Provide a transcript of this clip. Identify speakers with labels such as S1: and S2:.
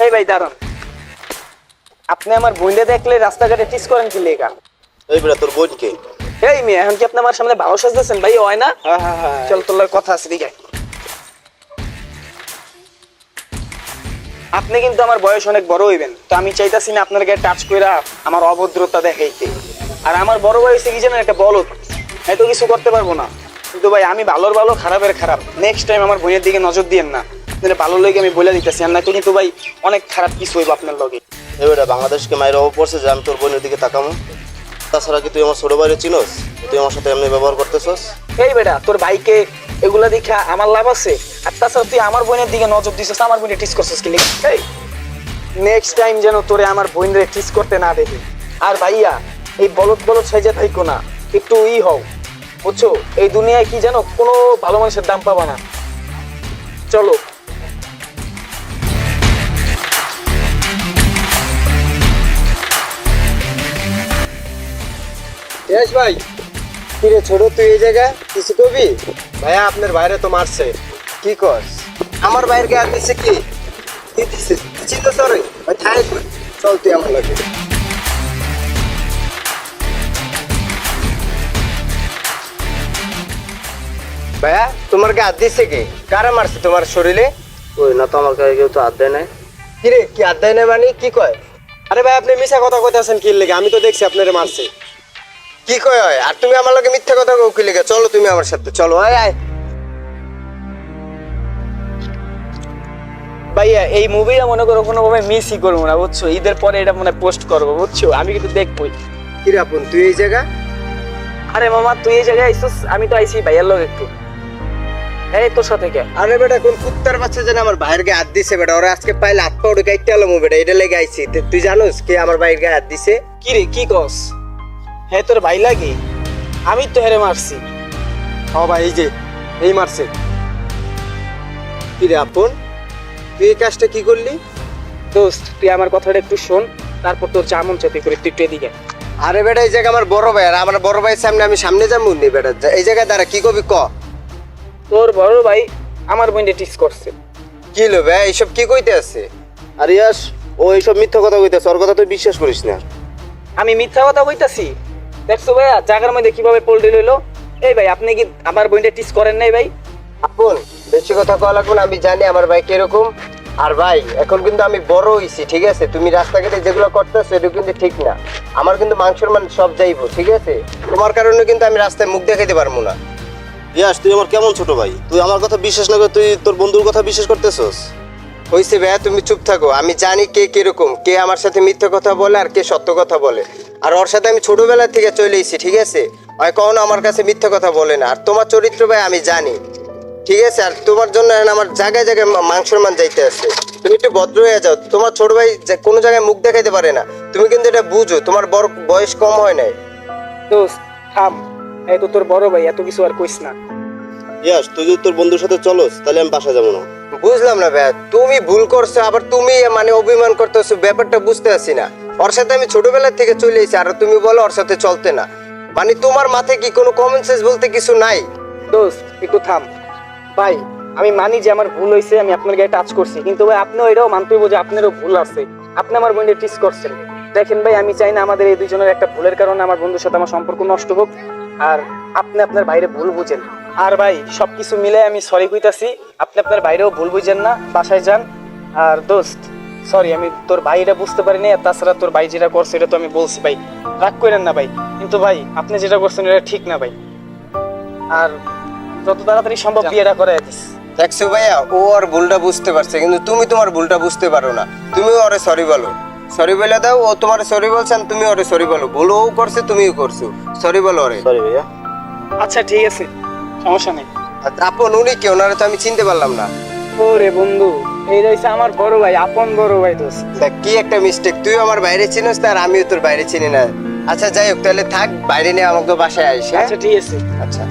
S1: এই ভাই দাঁড়ান, আপনি আমার বোনকে দেখলে রাস্তাঘাটে টিস করেন কি লেগা?
S2: এই বেটা তোর বোনকে?
S1: এই মেয়ে, এখন কি আপনি আমার সামনে ভালো সাজতেছেন ভাই? হয় না?
S2: হ্যাঁ।
S1: চল তোর লগে কথা আছে, দিকে আয়। আপনি কিন্তু আমার বয়স অনেক বড় হইবেন, তো আমি চাইতাছি না আপনার গায়ে টাচ কইরা আমার অভদ্রতা দেখাইতে। আর আমার বড় বয়সে কি জানেন, একটা বলদ, এত কিছু করতে পারবো না। কিন্তু ভাই আমি ভালোর ভালো, খারাপের খারাপ। নেক্সট টাইম আমার বোনের দিকে নজর দিয়েন না, ভালো লেগে আমি বলে দিতেছি। আর না তো কিন্তু ভাই অনেক খারাপ কিছু হইব আপনার লগে।
S2: এই বেটা বাংলাদেশকে মায়ের অভাব পড়ছে যে আমি তোর বোনের দিকে তাকামো? তাছাড়া কি তুই আমার ছোট ভাইরে চিনোস? তুই আমার সাথে এমনি ব্যবহার করতেছস?
S1: এই বেটা, তোর ভাইকে এগুলা দেখা আমার লাভ আছে? আর তাছাড়া তুই আমার বোনের দিকে নজর দিছিস, আমার বোনের টিস করছিস কি লিখে? এই নেক্সট টাইম যেন তোরে আমার বোনরে টিস করতে না দেখি। আর ভাইয়া, এই বলদ বলদ সাইজে থাইকো না, একটু হও, বুঝছো? এই দুনিয়ায় কি জানো, কোনো ভালো মানুষের দাম পাবা না। চলো।
S3: ভাই কিরে ছোট, তুই এই জায়গায় কিছু কবি? ভাইয়া আপনার বাইরে তো মারছে। কি কস? আমার বাইরকে আর দিছে কি? কি দিছে? চিন্তা সরে ভাই, থাক চল তুই আমার লাগে। ভাইয়া তোমার কে হাত দিছে কি? কারা মারছে তোমার শরীরে?
S2: ওই না তো আমার গায়ে কেউ তো হাত দেয় নাই।
S3: কিরে কি হাত দেয় না মানে কি কয়? আরে ভাই আপনি মিছা কথা কইতাছেন কি লেগে? আমি তো দেখছি আপনারে মারছে। কি কয় হয়? আর তুমি আমার লগে মিথ্যা কথা কও কি লেগে? চলো তুমি আমার সাথে, চলো। আয় আয়।
S1: ভাইয়া এই মুভিটা মনে করো কোনোভাবে মিসই করবো না, বুঝছো? ঈদের পরে এটা মনে পোস্ট করবো, বুঝছো? আমি কিন্তু দেখবোই।
S3: কিরে আপন তুই এই জায়গা?
S1: আরে মামা, তুই এই জায়গায় আইসিস, আমি তো আইসি ভাইয়ার লোক একটু। এই তোর সাথে কে?
S3: আরে বেটা কোন কুত্তার বাচ্চা যেন আমার ভাইয়ের গায়ে হাত দিছে বেটা। ওরা আজকে পাইলে হাত পা উঠে কাইতে আলো বেটা, এটা লেগে আইছি। তুই জানোস কে আমার ভাইয়ের গায়ে হাত দিছে?
S1: কি রে, কি কস? হ্যাঁ তোর ভাই লাগে? আমি তো হেরে মারছি।
S3: ও ভাই এই যে এই মারছে। কিরে আপন তুই এই কাজটা কি করলি?
S1: দোস্ত তুই আমার কথাটা একটু শোন, তারপর তোর যা মন চাই করে তুই একটু এদিকে।
S3: আরে বেটা এই জায়গা আমার বড় ভাই, আর আমার বড় ভাইয়ের সামনে আমি সামনে যাবো নি বেটা? এই জায়গায় দাঁড়া, কি কবি ক?
S1: তোর বড় ভাই আমার বোনকে টিস করছে।
S3: কি লো ভাই এইসব কি কইতে আছে?
S2: আর ইয়াস, ও এইসব মিথ্যা কথা কইতেছে, ওর কথা তুই বিশ্বাস করিস না।
S1: আমি মিথ্যা কথা কইতাছি? দেখছো ভাইয়া জায়গার মধ্যে কিভাবে পোল্ট্রি লইলো। এই ভাই আপনি কি আমার বোনকে টিস করেন নাই ভাই?
S3: আপন বেশি কথা কওয়া লাগবে না, আমি জানি আমার ভাই কিরকম। আর ভাই এখন কিন্তু আমি বড় হইছি, ঠিক আছে? তুমি রাস্তাঘাটে যেগুলো করতেছো এটা কিন্তু ঠিক না। আমার কিন্তু মাংসের মান সব যাইবো, ঠিক আছে? তোমার কারণে কিন্তু আমি রাস্তায় মুখ দেখাইতে পারবো না।
S2: ইয়াস, তুই আমার কেমন ছোট ভাই? তুই আমার কথা বিশ্বাস না করে তুই তোর বন্ধুর কথা বিশ্বাস করতেছস?
S3: হইছে ভাইয়া তুমি চুপ থাকো। আমি জানি কে কিরকম, কে আমার সাথে মিথ্যা কথা বলে আর কে সত্য কথা বলে। আর ওর সাথে আমি ছোটবেলা থেকে চলে এসেছি, ঠিক আছে? ওই কখনো আমার কাছে মিথ্যা কথা বলে না। আর তোমার চরিত্র ভাই আমি জানি, ঠিক আছে? আর তোমার জন্য আমার জায়গায় জায়গায় মাংসের মান যাইতে আছে। তুমি একটু ভদ্র হয়ে যাও। তোমার ছোট ভাই কোনো জায়গায় মুখ দেখাইতে পারে না, তুমি কিন্তু এটা বুঝো। তোমার বড় বয়স কম হয় নাই।
S1: দোস্ত থাম, এই তো তোর বড় ভাই, এত কিছু আর কইস না।
S2: ইয়াস, তুই যদি তোর বন্ধুর সাথে চলস তাহলে আমি বাসা যাবো না।
S3: বুঝলাম না ভাইয়া, তুমি ভুল করছো, আবার তুমি মানে অভিমান করতেছো। ব্যাপারটা বুঝতে পারছি না। ওর সাথে আমি ছোটবেলা থেকে চলে এসেছি, আর তুমি বলো ওর সাথে চলতে না। মানে তোমার মাথায় কি কোনো কমন সেন্স বলতে কিছু নাই?
S1: দোস্ত একটু থাম। ভাই আমি মানি যে আমার ভুল হয়েছে, আমি আপনার গায়ে টাচ করছি, কিন্তু ভাই আপনিও এটাও মানতে হইব যে আপনারও ভুল আছে। আপনি আমার বোনকে টিস করছেন। দেখেন ভাই, আমি চাই না আমাদের এই দুজনের একটা ভুলের কারণে আমার বন্ধুর সাথে আমার সম্পর্ক নষ্ট হোক। আর আপনি আপনার বাইরে ভুল বুঝেন। আর ভাই সবকিছু মিলে আমি সরি কইতাছি, আপনি আপনার বাইরেও ভুল বুঝেন না, বাসায় যান। আর দোস্ত সরি, আমি তোর ভাইটা বুঝতে পারিনি। আর তাছাড়া তোর ভাই যেটা করছে এটা তো আমি বলছি ভাই, রাগ করেন না ভাই। কিন্তু ভাই আপনি যেটা করছেন এটা ঠিক না ভাই। আর যত তাড়াতাড়ি সম্ভব বিয়েটা করে দিস।
S3: দেখছো ভাইয়া, ও আর ভুলটা বুঝতে পারছে, কিন্তু তুমি তোমার ভুলটা বুঝতে পারো না। তুমিও ওরে সরি বলো, সরি বলে দাও। ও তোমার সরি বলছেন, তুমি ওরে সরি বলো। ভুল ও করছে, তুমিও করছো, সরি বলো ওরে।
S2: সরি ভাইয়া।
S1: আচ্ছা ঠিক আছে, সমস্যা নেই।
S3: আর আপন উনি কে? ওনারে তো আমি চিনতে পারলাম না।
S1: ওরে বন্ধু, এই রয়েছে আমার বড় ভাই, আপন বড় ভাই। দোস্ত
S3: দেখ কি একটা মিস্টেক, তুই আমার বাইরে চিনিস না আর আমিও তোর বাইরে চিনি না। আচ্ছা যাই হোক, তাহলে থাক, বাইরে নিয়ে আমাকে বাসায় আইস। হ্যাঁ
S1: আচ্ছা ঠিক আছে।
S3: আচ্ছা।